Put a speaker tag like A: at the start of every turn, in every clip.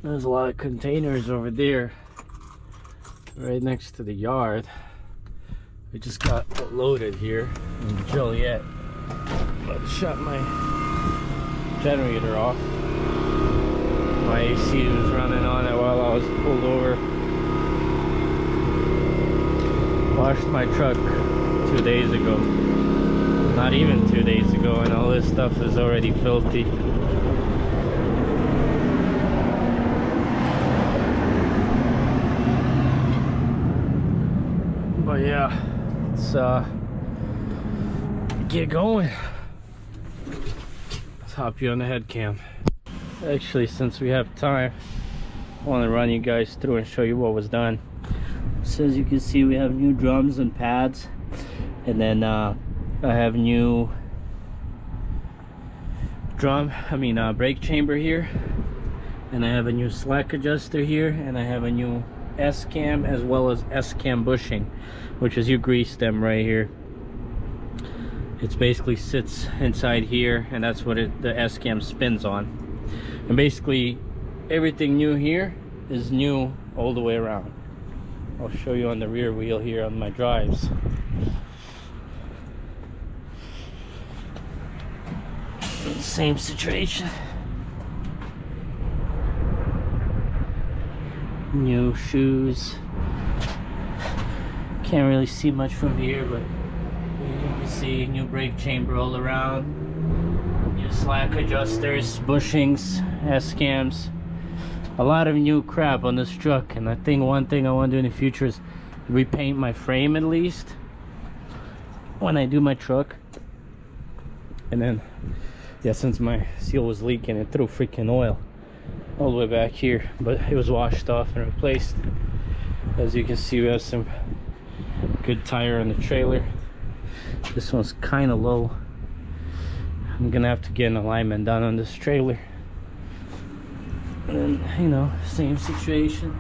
A: There's a lot of containers over there right next to the yard. We just got loaded here in Joliet. But shut my generator off. My AC was running on it while I was pulled over. Washed my truck 2 days ago. Not even 2 days ago, and all this stuff is already filthy. But yeah, let's get going. Let's hop you on the head cam. Actually, since we have time, I want to run you guys through and show you what was done. So as you can see, we have new drums and pads, and then I have new brake chamber here, and I have a new slack adjuster here, and I have a new S-cam as well as S-cam bushing, which is your grease stem right here. It basically sits inside here, and that's what the S-cam spins on. And basically everything new here is new all the way around. I'll show you on the rear wheel here on my drives. Same situation. New shoes. Can't really see much from here, but you can see new brake chamber all around. New slack adjusters, bushings, S-cams. A lot of new crap on this truck, and I think one thing I want to do in the future is repaint my frame at least when I do my truck. And then, yeah, since my seal was leaking, it threw freaking oil all the way back here, but it was washed off and replaced. As you can see, we have some good tire on the trailer. This one's kind of low. I'm gonna have to get an alignment done on this trailer. And then, you know, same situation.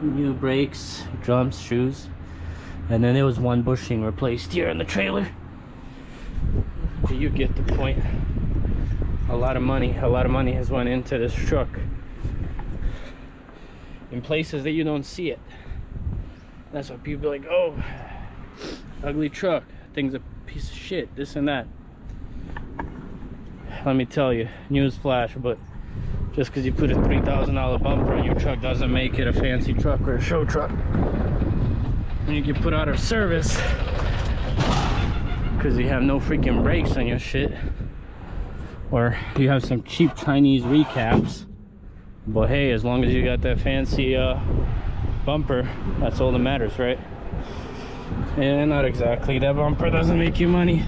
A: New brakes, drums, shoes, and then there was one bushing replaced here in the trailer. But you get the point. A lot of money has went into this truck in places that you don't see it. That's why people are like, oh, ugly truck, thing's a piece of shit, this and that. Let me tell you, news flash, but just because you put a $3,000 bumper on your truck doesn't make it a fancy truck or a show truck. And you get put out of service because you have no freaking brakes on your shit, or you have some cheap Chinese recaps. But hey, as long as you got that fancy bumper, that's all that matters, right? And not exactly. That bumper doesn't make you money.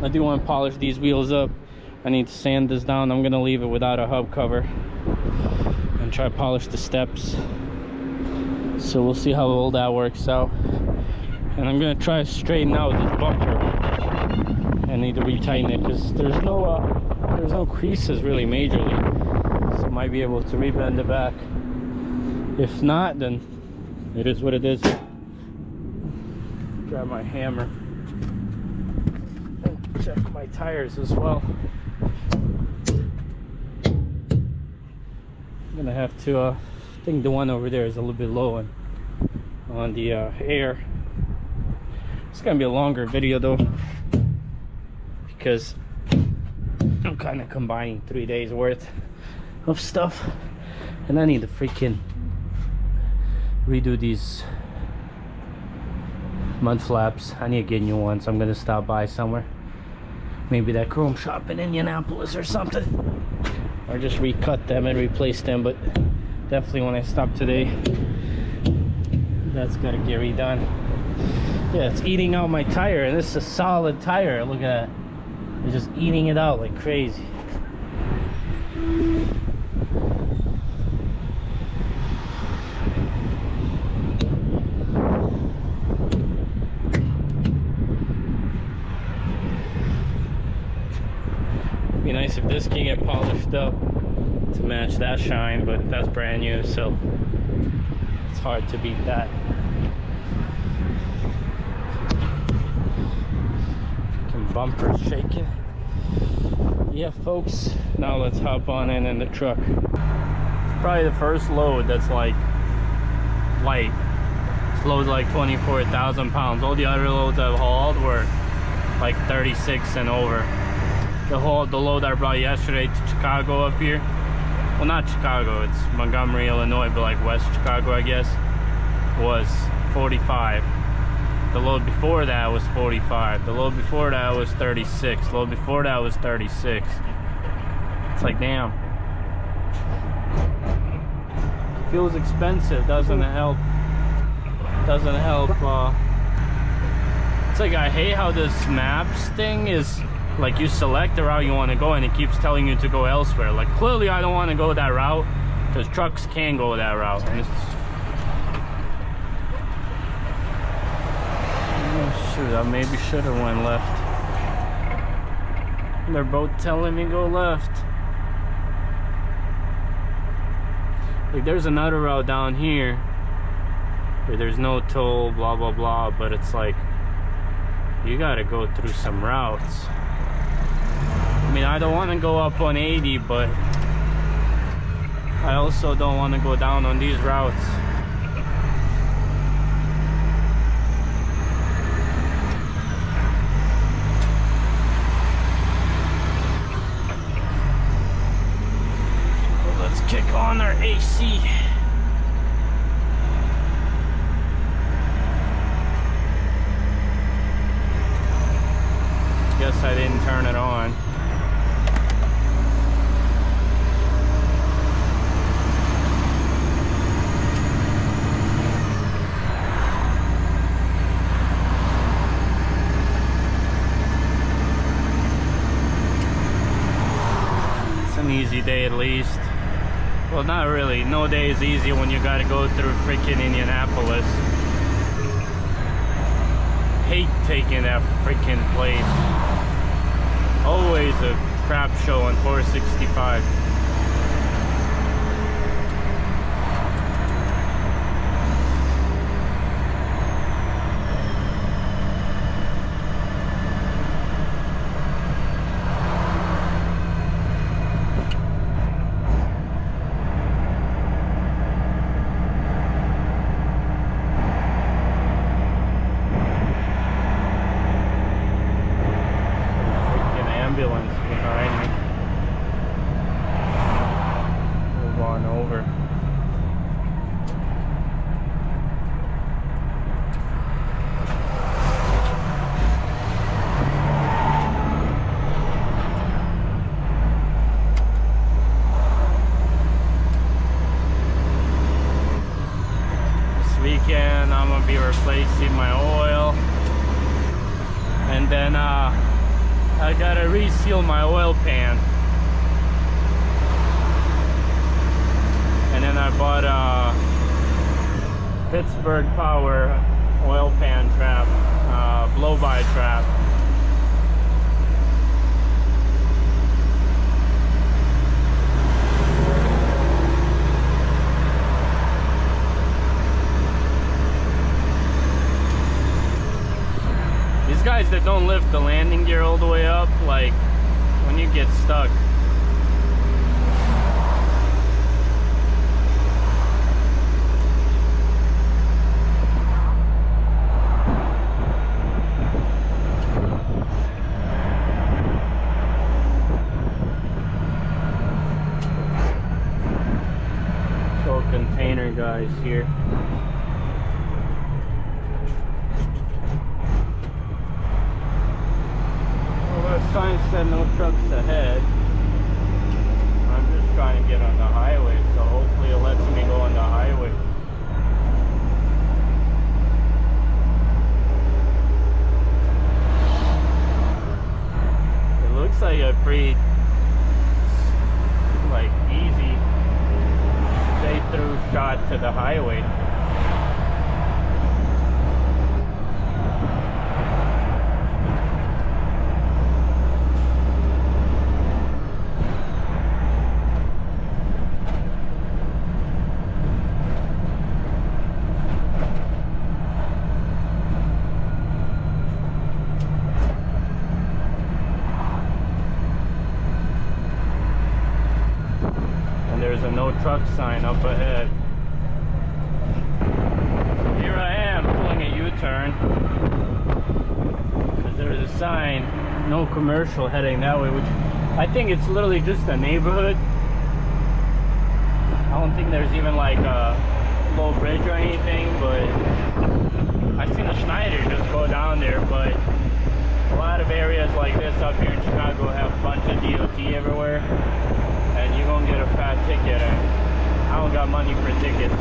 A: I do want to polish these wheels up. I need to sand this down. I'm gonna leave it without a hub cover and try to polish the steps. So we'll see how all that works out. And I'm gonna try to straighten out this bumper. I need to retighten it because there's no creases really majorly, so I might be able to rebend it back. If not, then it is what it is. Grab my hammer and check my tires as well. I'm gonna have to I think the one over there is a little bit low on the air. It's gonna be a longer video though, because I'm kind of combining 3 days worth of stuff, and I need to freaking redo these mud flaps. I need to get new ones. I'm gonna stop by somewhere, maybe that chrome shop in Indianapolis or something, or just recut them and replace them. But definitely when I stop today, that's gotta get redone. Yeah, it's eating out my tire, and this is a solid tire. Look at that. It's just eating it out like crazy. Be nice if this can get polished up to match that shine, but that's brand new, so it's hard to beat that. Freaking bumper's shaking. Yeah, folks, now let's hop on in the truck. It's probably the first load that's like light. This load's like 24,000 pounds. All the other loads I've hauled were like 36 and over. The load I brought yesterday to Chicago up here, well, not Chicago, it's Montgomery, Illinois, but like West Chicago, I guess, was 45. The load before that was 45. The load before that was 36. The load before that was 36. It's like, damn. Feels expensive, doesn't help. Doesn't help. It's like, I hate how this maps thing is like, you select the route you want to go and it keeps telling you to go elsewhere. Like, clearly I don't want to go that route because trucks can go that route. And it's, shoot, I maybe should have went left. They're both telling me go left. Like, there's another route down here where there's no toll, blah blah blah, but it's like, you gotta go through some routes. I mean, I don't want to go up on 80, but I also don't want to go down on these routes. Kick on our AC. Guess I didn't turn it on. It's an easy day at least. Well, not really. No day is easy when you gotta go through freaking Indianapolis. Hate taking that freaking place. Always a crap show on 465. Weekend I'm gonna be replacing my oil, and then I gotta reseal my oil pan, and then I bought a Pittsburgh Power oil pan trap, blow-by trap. Guys that don't lift the landing gear all the way up, like when you get stuck, so container guys here. Sign said no trucks ahead. I'm just trying to get on the highway, so hopefully it lets me go on the highway. It looks like a pretty easy straight through shot to the highway. truck sign up ahead. Here I am pulling a U-turn. There's a sign, no commercial, heading that way, which I think it's literally just a neighborhood. I don't think there's even like a low bridge or anything, but I've seen the Schneider just go down there. But a lot of areas like this up here in Chicago have a bunch of DOT everywhere, and you're gonna get a fat ticket, and I don't got money for tickets.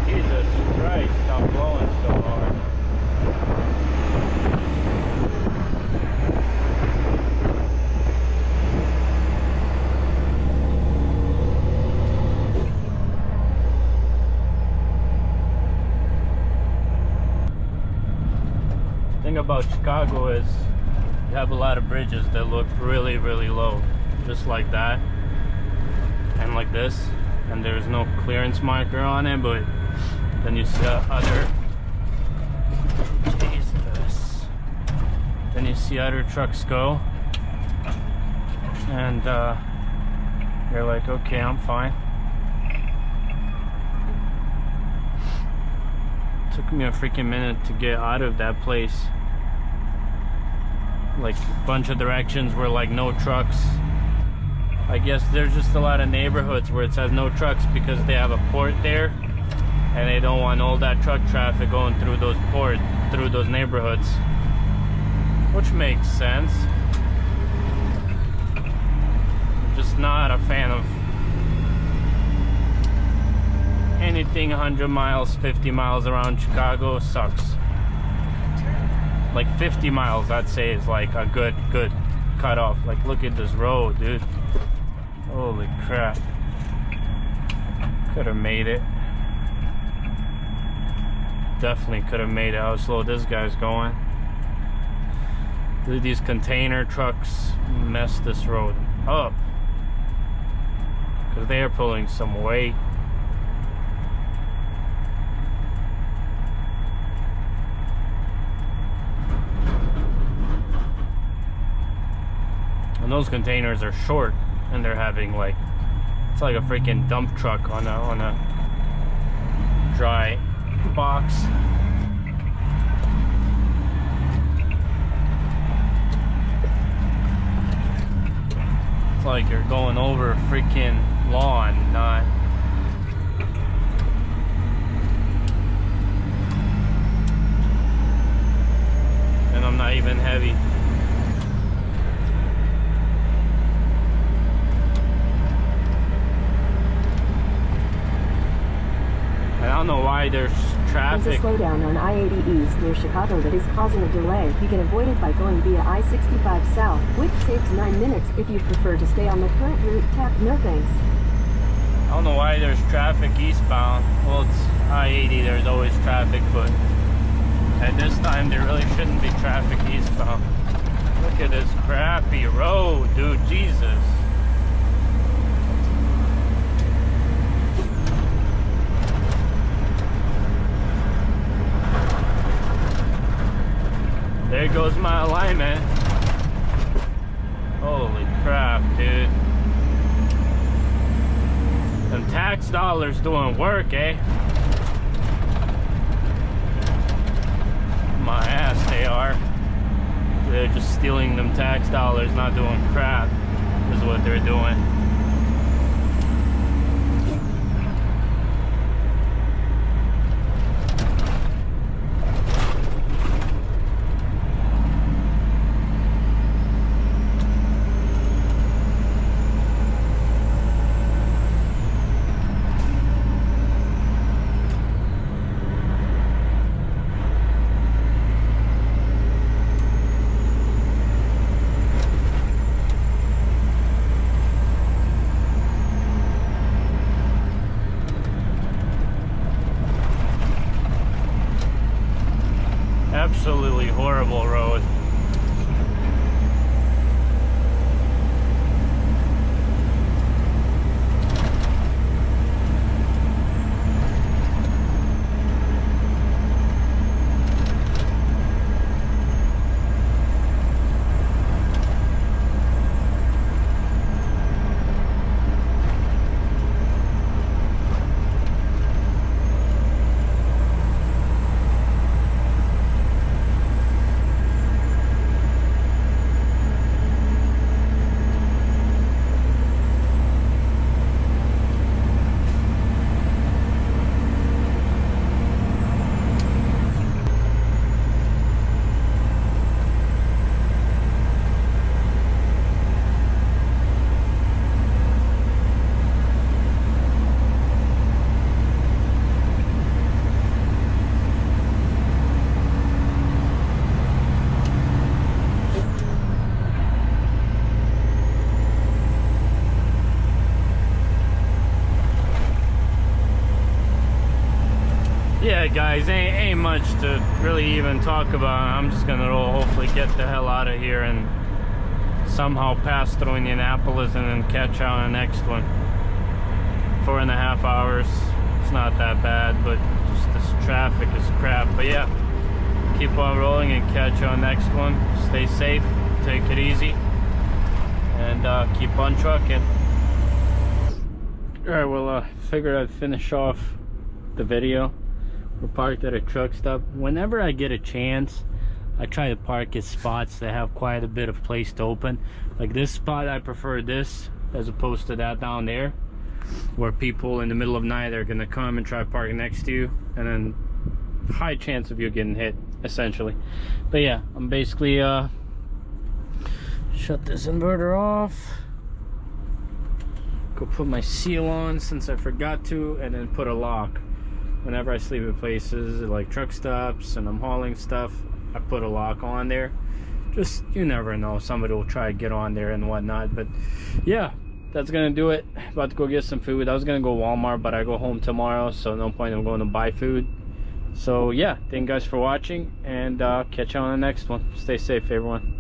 A: Jesus Christ, stop blowing so hard. The thing about Chicago is you have a lot of bridges that look really, really low, just like that and like this, and there's no clearance marker on it, but then you see other, Jesus, then you see other trucks go, and you're like, okay, I'm fine. Took me a freaking minute to get out of that place. Like a bunch of directions were like no trucks. I guess there's just a lot of neighborhoods where it says no trucks because they have a port there, and they don't want all that truck traffic going through those neighborhoods, which makes sense. I'm just not a fan of anything 100 miles, 50 miles around Chicago. Sucks. Like 50 miles, I'd say, is like a good cutoff. Like, look at this road, dude. Holy crap. Could have made it. Definitely could have made it. How slow this guy's going. Dude, these container trucks mess this road up, because they are pulling some weight. And those containers are short, and they're having like, it's like a freaking dump truck on a dry box. It's like you're going over a freaking lawn, not. And I'm not even heavy. I don't know why there's traffic.
B: There's a slowdown on I-80 East near Chicago that is causing a delay. You can avoid it by going via I-65 South, which saves 9 minutes. If you prefer to stay on the current route, tap no thanks.
A: I don't know why there's traffic eastbound. Well, it's I-80, there's always traffic, but at this time there really shouldn't be traffic eastbound. Look at this crappy road, dude, Jesus. There goes my alignment. Holy crap, dude. Them tax dollars doing work, eh? My ass, they are. They're just stealing them tax dollars, not doing crap, is what they're doing. Absolutely horrible road. yeah, guys, ain't much to really even talk about. I'm just gonna hopefully get the hell out of here and somehow pass through Indianapolis and then catch on the next one. 4.5 hours. It's not that bad, but just this traffic is crap. But yeah, keep on rolling and catch on next one. Stay safe, take it easy, and keep on trucking. All right, well, figured I'd finish off the video. We're parked at a truck stop. Whenever I get a chance, I try to park at spots that have quite a bit of place to open. Like this spot, I prefer this as opposed to that down there, where people in the middle of the night are gonna come and try parking next to you, and then high chance of you getting hit, essentially. But yeah, I'm basically shut this inverter off, go put my seal on since I forgot to, and then put a lock. Whenever I sleep at places like truck stops and I'm hauling stuff, I put a lock on there. Just, you never know, somebody will try to get on there and whatnot. But yeah, that's gonna do it. About to go get some food. I was gonna go Walmart, but I go home tomorrow, so no point in going to buy food. So yeah, thank you guys for watching, and catch you on the next one. Stay safe, everyone.